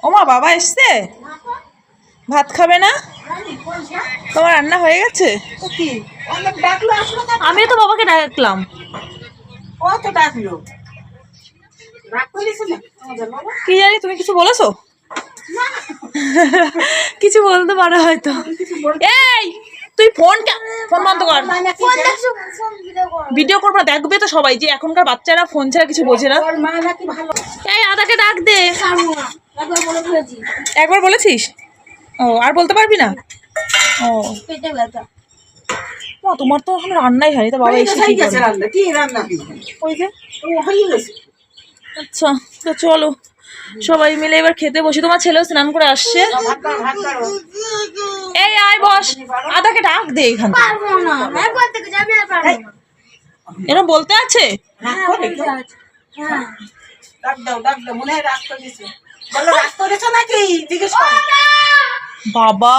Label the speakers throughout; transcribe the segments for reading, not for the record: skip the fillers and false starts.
Speaker 1: ওমা বাবা এসছে, ভাত খাবে না? তোমার রান্না হয়ে গেছে? আমি তো বাবাকে ডাকলাম। কি জানি, তুমি কিছু বলেছো? কিছু বলতে পারো হয়তো। এই তুই ফোন বন্ধ কর। ভিডিও করবো, দেখবে তো সবাই যে এখনকার বাচ্চারা ফোন ছাড়া কিছু বোঝে না। এই আদাকে ডাক দে। একবার বলেছিস? ও, আর বলতে পারবি না? ও তোমার তো এখন রান্নাই হয়নি, তো বাবা এসে কি ওই যে। আচ্ছা তো চলো সবাই মিলে এবার খেতে বসি। তোমার ছেলেও স্নান করে আসছে। এই আয় বস, আদাকে ডাক দে এখান এরকম বলতে আছে। বাবা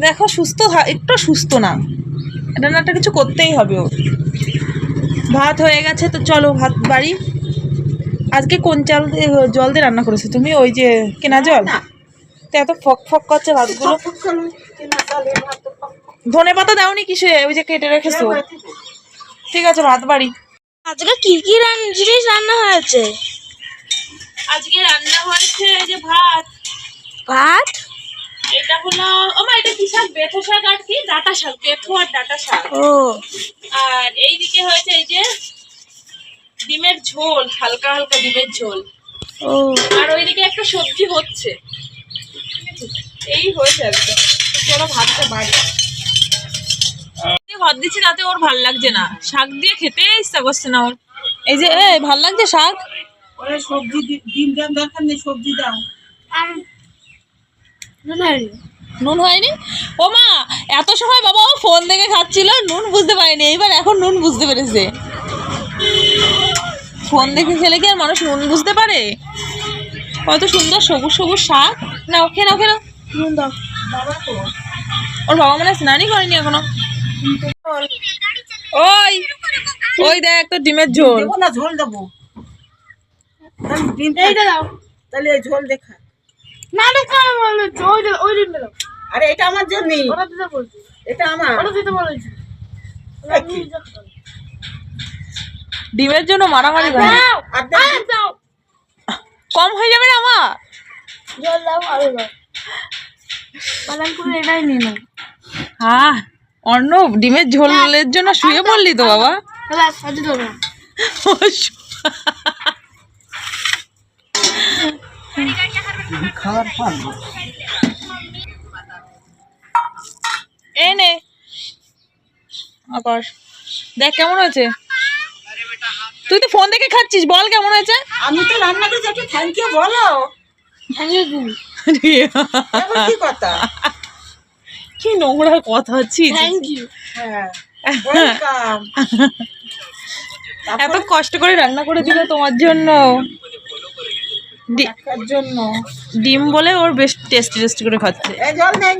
Speaker 1: দেখো সুস্থ, একটু সুস্থ না, এটা না একটা কিছু করতেই হবে ওর। ভাত হয়ে গেছে, তো চলো ভাত বাড়ি। আজকে কোন চাল দিয়ে জল দিয়ে রান্না করেছো তুমি? ওই যে কেনা জল? তো এত ফক ফক করছে ভাতগুলো। ধনে পাতা দাওনি কিসে? ওই যে কেটে রেখেছো। ঠিক আছে ভাত বাড়ি।
Speaker 2: আজকে কি কি জিনিস রান্না হয়েছে?
Speaker 1: আজকে রান্না হয়েছে যে ভাত।
Speaker 2: ভাত?
Speaker 1: এটা হলো ওমা, এটা কি শাক? বেথো শাক আর কি ডাঁটা শাক, বেথো আর ডাঁটা শাক।
Speaker 2: ও,
Speaker 1: আর এইদিকে হয়েছে এই যে ডিমের ঝোল, হালকা হালকা ডিমের ঝোল।
Speaker 2: ও,
Speaker 1: আর ওইদিকে একটা সবজি হচ্ছে। এই হয়েছে একদম। চলো ভাতটা বাড়ি। ভাত দিচ্ছি তাতে ওর ভাল লাগছে না, শাক দিয়ে খেতে ইচ্ছা করছে না ওর। এই যে ভাল লাগছে শাক। সবজি ডিম দেওয়ার দরকার নেই, সবজি দাও। নুন হয়নি? ও মা, এত সময় বাবা ও ফোন দেখে খাচ্ছিল, নুন বুঝতে পারেনি, এইবার এখন নুন বুঝতে পেরেছে। ফোন দেখে খেলে কি আর মানুষ নুন বুঝতে পারে? কত সুন্দর সবুজ সবুজ শাক। না ওকে না, ওকে না, নুন দাও। ওর বাবা মানে স্নানই করেনি এখনো। ওই ওই দেখ তো ডিমের ঝোল। ঝোল দেবো,
Speaker 2: এইটা দাও।
Speaker 3: তাহলে এই ঝোল দেখা।
Speaker 2: না দেখা বলেছো, ওই ডিমটা দাও।
Speaker 3: আরে এটা আমার জন্য,
Speaker 2: ওটা দিতে বলছি,
Speaker 3: এটা আমার।
Speaker 2: ওটা দিতে বলেছি।
Speaker 1: ডিমের জন্য মারামারি করে।
Speaker 2: দাও,
Speaker 1: কম হয়ে যাবে না মা?
Speaker 2: জল দাও, আরো দাও। পালন করে এটাই নিয়ে নাও।
Speaker 1: হ্যাঁ, অর্ণব ডিমের ঝোলের জন্য শুয়ে পড়লি তো বাবা।
Speaker 2: সাথে দেবো না।
Speaker 1: এই নে আকাশ, দেখ কেমন হয়েছে। তুই তো ফোন দেখে খাচ্ছিস, বল কেমন হয়েছে।
Speaker 3: আমি তো রান্না করেছি, একটু থ্যাংক ইউ বলো। কি কথা,
Speaker 1: কি নোংরা কথা হচ্ছে।
Speaker 2: Thank you.
Speaker 3: হ্যাঁ ওয়েলকাম।
Speaker 1: এত কষ্ট করে রান্না করে দিল তোমার জন্য।
Speaker 3: জন্য
Speaker 1: ডিম বলে ওর বেশ টেস্টি টেস্টি করে খাচ্ছে।
Speaker 3: এই জল নেই।